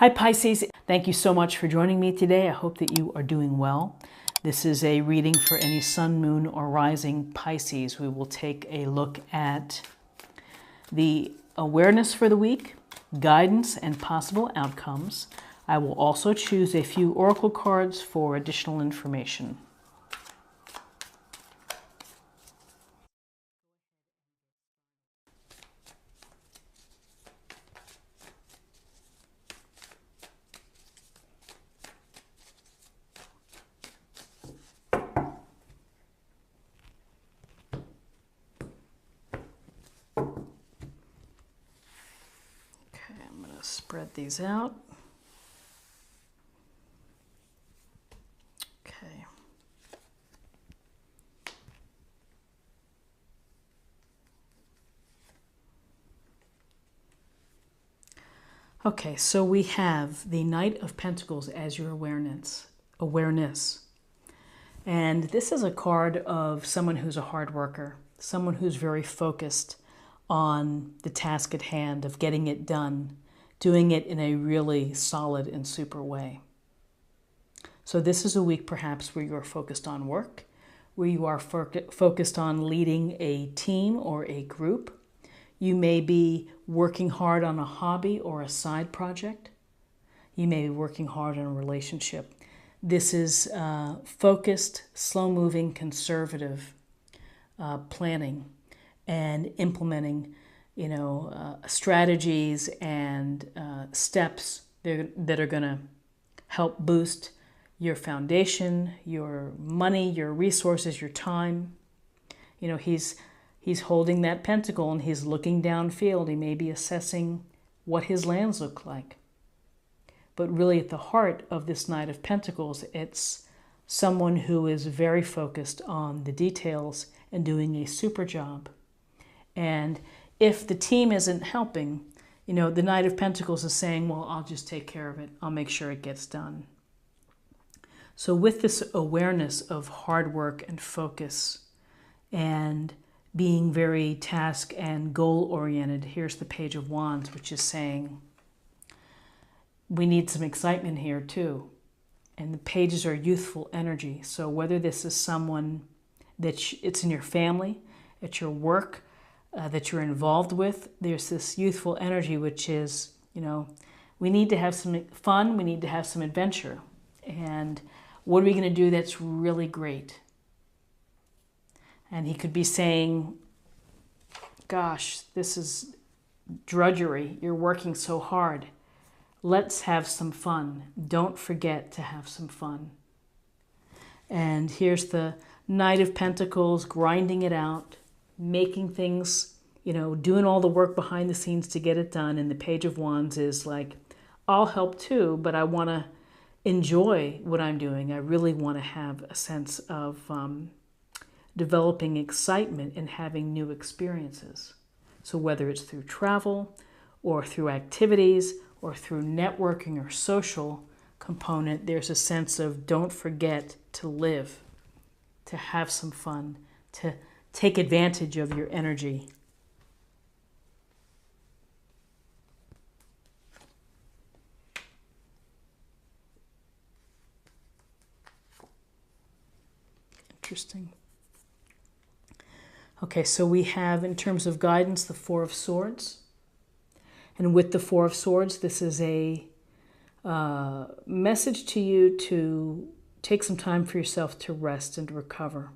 Hi Pisces, thank you so much for joining me today. I hope that you are doing well. This is a reading for any sun, moon, or rising Pisces. We will take a look at the awareness for the week, guidance, and possible outcomes. I will also choose a few oracle cards for additional information. I'm going to spread these out. Okay. Okay, so we have the Knight of Pentacles as your awareness. And this is a card of someone who's a hard worker, someone who's very focused on the task at hand of getting it done, doing it in a really solid and super way. So this is a week perhaps where you're focused on work, where you are focused on leading a team or a group. You may be working hard on a hobby or a side project. You may be working hard on a relationship. This is focused, slow-moving, conservative planning and implementing, strategies and steps that are going to help boost your foundation, your money, your resources, your time. He's holding that pentacle and he's looking downfield. He may be assessing what his lands look like. But really at the heart of this Knight of Pentacles, it's someone who is very focused on the details and doing a super job. And if the team isn't helping, the Knight of Pentacles is saying, well, I'll just take care of it. I'll make sure it gets done. So with this awareness of hard work and focus and being very task and goal-oriented, here's the Page of Wands, which is saying we need some excitement here too. And the pages are youthful energy. So whether this is someone that it's in your family, at your work, that you're involved with, there's this youthful energy, which is, we need to have some fun, we need to have some adventure. And what are we going to do that's really great? And he could be saying, gosh, this is drudgery. You're working so hard. Let's have some fun. Don't forget to have some fun. And here's the Knight of Pentacles grinding it out, making things, doing all the work behind the scenes to get it done. And the Page of Wands is like, I'll help too, but I want to enjoy what I'm doing. I really want to have a sense of developing excitement and having new experiences. So whether it's through travel or through activities or through networking or social component, there's a sense of don't forget to live, to have some fun, to take advantage of your energy. Interesting. Okay, so we have, in terms of guidance, the Four of Swords. And with the Four of Swords, this is a message to you to take some time for yourself to rest and to recover.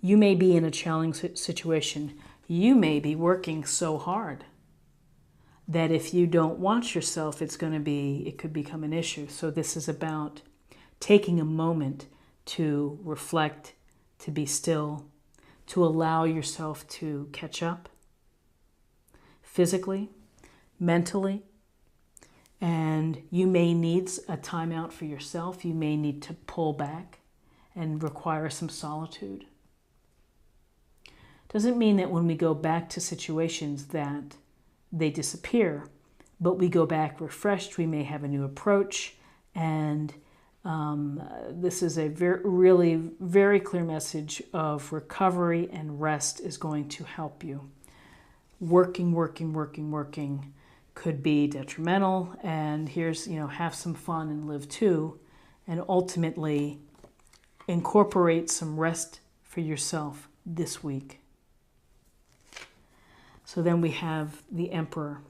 You may be in a challenging situation. You may be working so hard that if you don't watch yourself, it could become an issue. So this is about taking a moment to reflect, to be still, to allow yourself to catch up physically, mentally, and you may need a timeout for yourself. You may need to pull back and require some solitude. Doesn't mean that when we go back to situations that they disappear, but we go back refreshed. We may have a new approach, and this is a really very clear message of recovery, and rest is going to help you. Working could be detrimental, and here's, have some fun and live too, and ultimately incorporate some rest for yourself this week. So then we have the Emperor.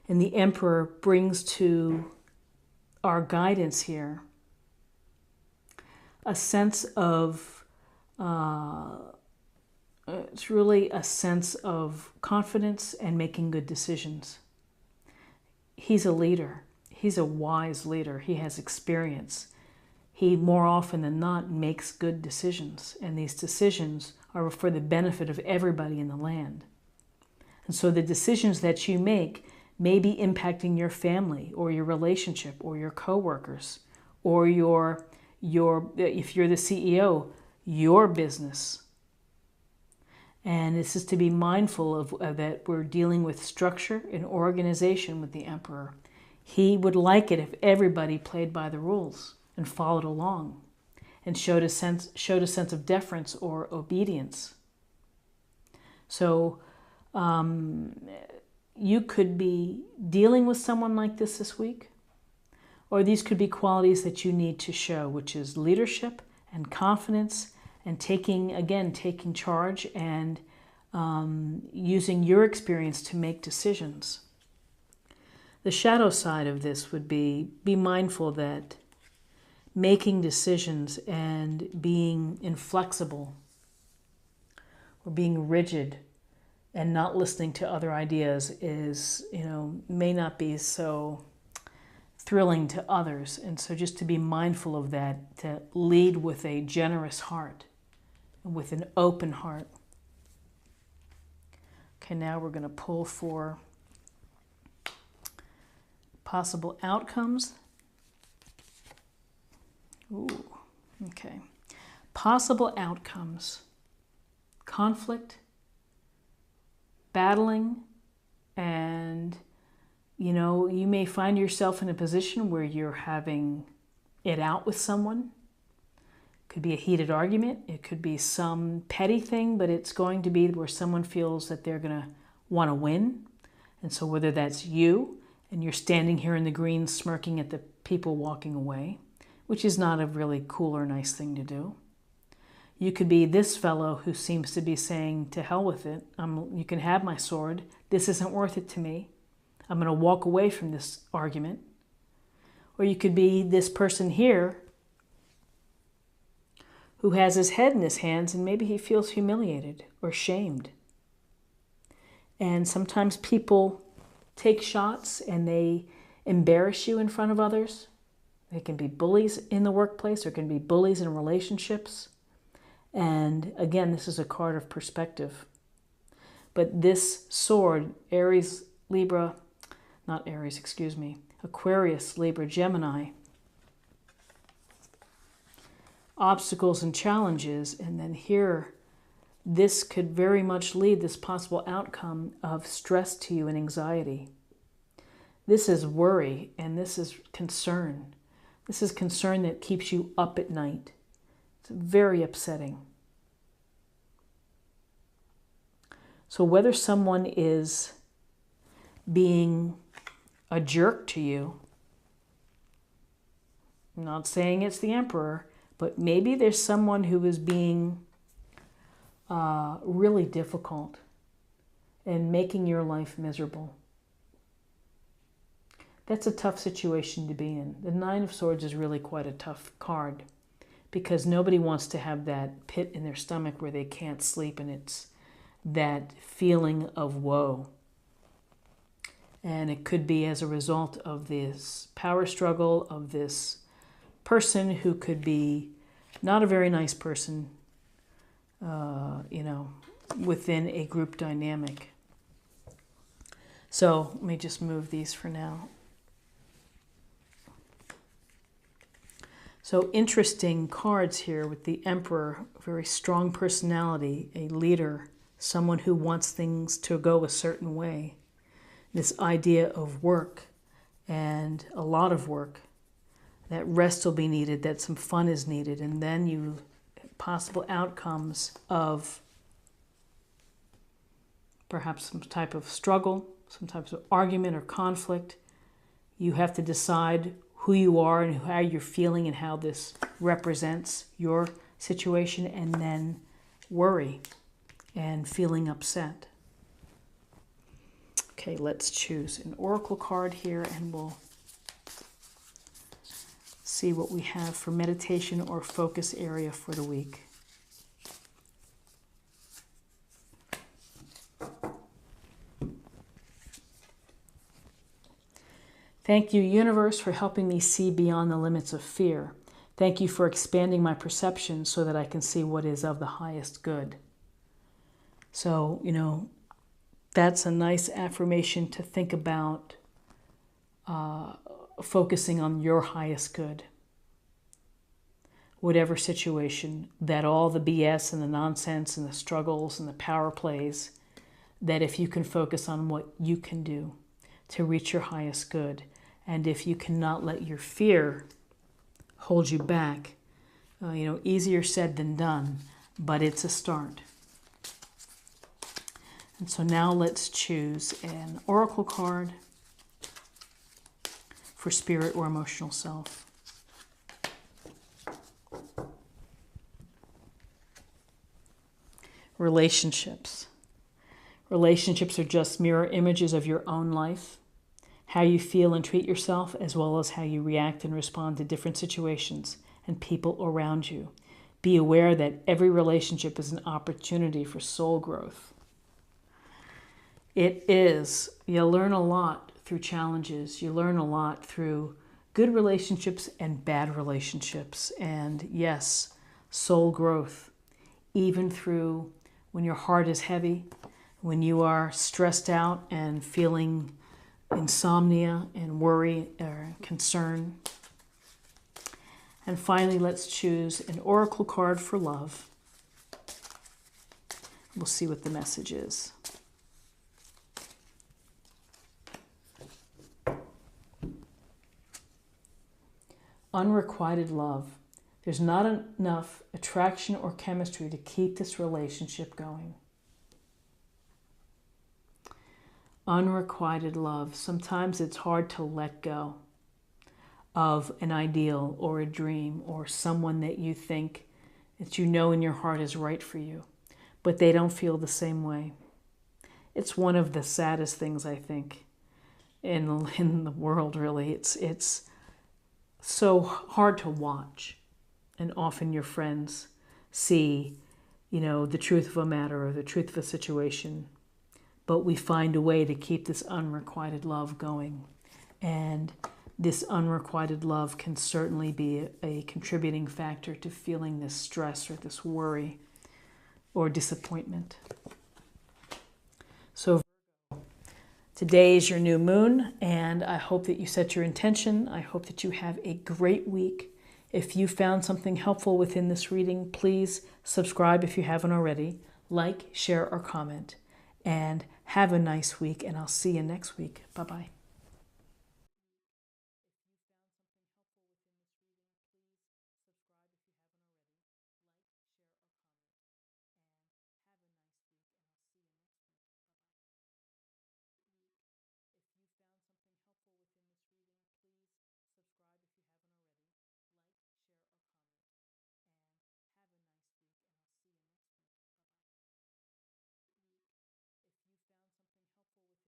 And the Emperor brings to our guidance here a sense of, it's really a sense of confidence and making good decisions. He's a leader. He's a wise leader. He has experience. He, more often than not, makes good decisions. And these decisions are for the benefit of everybody in the land. And so the decisions that you make may be impacting your family or your relationship or your coworkers or your if you're the CEO, your business. And this is to be mindful of that we're dealing with structure and organization with the Emperor. He would like it if everybody played by the rules and followed along and showed a sense of deference or obedience. So you could be dealing with someone like this week, or these could be qualities that you need to show, which is leadership and confidence and taking charge and using your experience to make decisions. The shadow side of this would be mindful that making decisions and being inflexible or being rigid and not listening to other ideas is, may not be so thrilling to others. And so just to be mindful of that, to lead with a generous heart, with an open heart. Okay, now we're going to pull for possible outcomes. Ooh, okay. Possible outcomes. Conflict, battling, and you may find yourself in a position where you're having it out with someone. It could be a heated argument. It could be some petty thing, but it's going to be where someone feels that they're going to want to win. And so whether that's you and you're standing here in the green smirking at the people walking away, which is not a really cool or nice thing to do. You could be this fellow who seems to be saying, to hell with it. You can have my sword. This isn't worth it to me. I'm going to walk away from this argument. Or you could be this person here who has his head in his hands and maybe he feels humiliated or shamed. And sometimes people take shots and they embarrass you in front of others. They can be bullies in the workplace or can be bullies in relationships. And again, this is a card of perspective. But this sword, Aquarius, Libra, Gemini, obstacles and challenges, and then here, this could very much lead this possible outcome of stress to you and anxiety. This is worry and this is concern. This is concern that keeps you up at night. It's very upsetting. So whether someone is being a jerk to you, I'm not saying it's the Emperor, but maybe there's someone who is being really difficult and making your life miserable. That's a tough situation to be in. The Nine of Swords is really quite a tough card because nobody wants to have that pit in their stomach where they can't sleep, and it's that feeling of woe. And it could be as a result of this power struggle of this person who could be not a very nice person, within a group dynamic. So let me just move these for now. So interesting cards here with the Emperor, very strong personality, a leader, someone who wants things to go a certain way. This idea of work and a lot of work, that rest will be needed, that some fun is needed, and then possible outcomes of perhaps some type of struggle, some types of argument or conflict. You have to decide who you are and how you're feeling and how this represents your situation, and then worry and feeling upset. Okay, let's choose an oracle card here and we'll see what we have for meditation or focus area for the week. Thank you, universe, for helping me see beyond the limits of fear. Thank you for expanding my perception so that I can see what is of the highest good. So, that's a nice affirmation to think about, focusing on your highest good. Whatever situation, that all the BS and the nonsense and the struggles and the power plays, that if you can focus on what you can do to reach your highest good, and if you cannot let your fear hold you back, easier said than done, but it's a start. And so now let's choose an oracle card for spirit or emotional self. Relationships. Relationships are just mirror images of your own life, how you feel and treat yourself, as well as how you react and respond to different situations and people around you. Be aware that every relationship is an opportunity for soul growth. It is. You learn a lot through challenges. You learn a lot through good relationships and bad relationships. And yes, soul growth, even through when your heart is heavy, when you are stressed out and feeling insomnia and worry or concern. And finally, let's choose an oracle card for love. We'll see what the message is. Unrequited love. There's not enough attraction or chemistry to keep this relationship going. Unrequited love. Sometimes it's hard to let go of an ideal or a dream or someone that you think that you know in your heart is right for you, but they don't feel the same way. It's one of the saddest things, I think, in the world, really. It's so hard to watch, and often your friends see, the truth of a matter or the truth of a situation, but we find a way to keep this unrequited love going. And this unrequited love can certainly be a contributing factor to feeling this stress or this worry or disappointment. So today is your new moon, and I hope that you set your intention. I hope that you have a great week. If you found something helpful within this reading, please subscribe if you haven't already. Like, share, or comment. And have a nice week, and I'll see you next week. Bye-bye.